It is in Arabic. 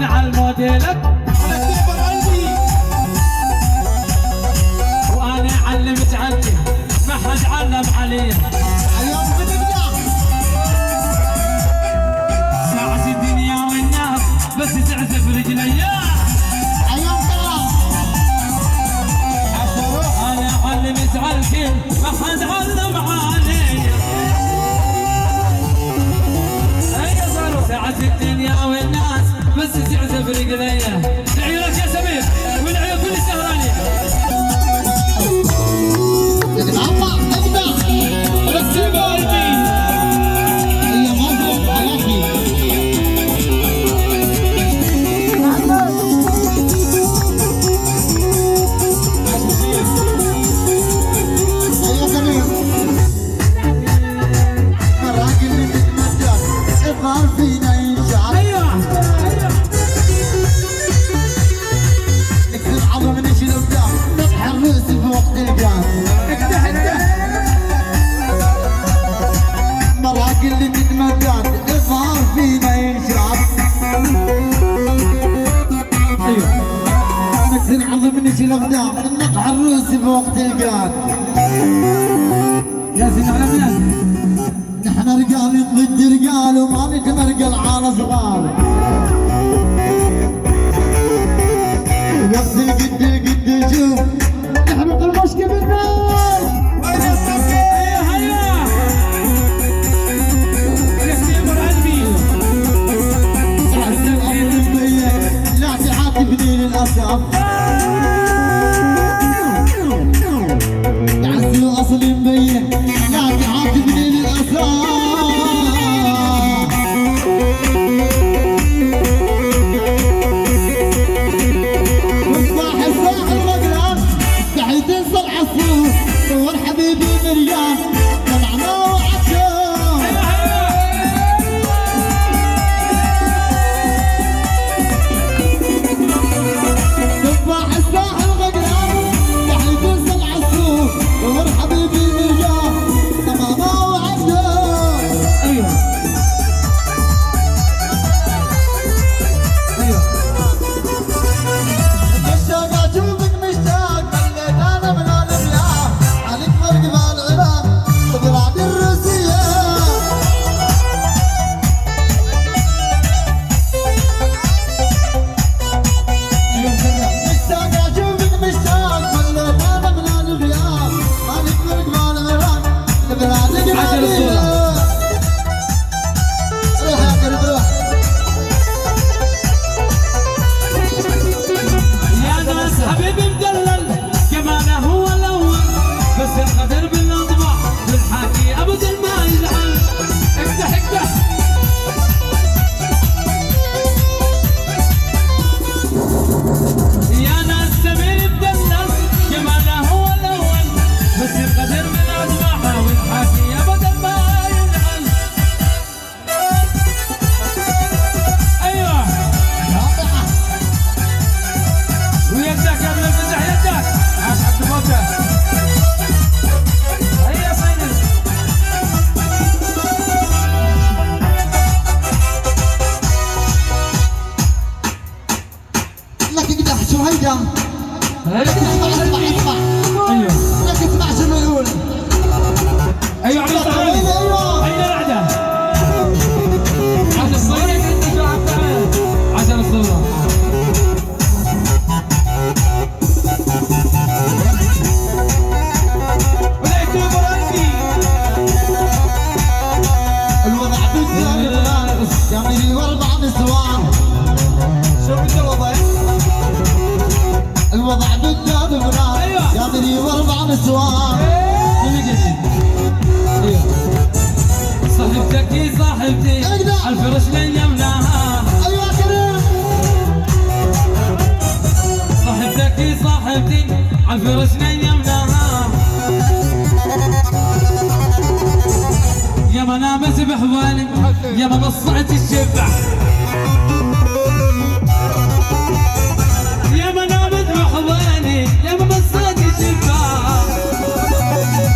على الموديلك وانا علمت عني ما حد علم علي. اليوم بنبدا ساعة الدنيا والناس بس تعزف رجلي. اليوم كلام انا علمت عني ما حد علم علي. ساعة الدنيا والناس بس تعزف رجلي. عيونك يا سمير والعيون كل السهراني. نتعطى نبدا رتب قلبي هي موضوع حياتي. ايوه كريم مراكب اللي تتمدد اظهر فينا ينشعر. ايوه نكسر عظم نشيل قدام نطحن الرؤوس في وقت القام. افتح افتح. مراكب اللي تتمدد اظهر فينا ينشعر. ايوه نكسر عظم نشيل قدام نطحن الرؤوس في وقت القام. ياسين على بلاد. نحن رجال ضد رجال وما نتمرقل على صغار. وقت القد القد شوف نحرق المشك بالنار. هيا هيا ياسين قلبي. تعرف الأمر مبين لا تعاتبني للأسف. تعزل أصلي مبين لا تعاتبني للأسف. صور حبيبي مريان طلعنا وعدنا. تفاح الساحل غقلان تحت تنسى العصفور. صور حبيبي مريان طلعنا وعدنا. ايوه ايوه مشتاق اشوفك مشتاق مليت انا من الرياح. عليك فرق مع العراق بلاد الروسية. مشتاق اشوفك مشتاق مليت انا من الرياح. عليك فرق مع العراق بلاد عشان الصورة. روح يا قلب روح. يا ناس حبيبي مدلل كمانه هو الاول بس القدر بالاطباع بالحكي ابدا ما يزعل. افتح افتح. يا ناس سمير مدلل كمانه هو الاول بس القدر بالاطباع والحكي ابدا ما يزعل. ايوه ويدك يا ابن الفتح يدك عاش عبد الموتى. هيا فاينل. لك اقدح شو هيدا. اسمع اسمع اسمع. ايوه لك اسمع شنو يقول. ايوه عبد الصغير. ايوه اين العدة؟ عبد الصغير عشان الصورة. الوضع بالدار جميل واربع نسوان. شو بدي الوضع؟ الوضع بالدار بنات أيوة. جميل واربع نسوان. ايوه صاحبتك يا صاحبتي اقدر. الفرش من يمناها. ايوه كريم صاحبتك يا صاحبتي الفرش من يمناها. يا ما نامت بحوالي يا ما بصعت الشبع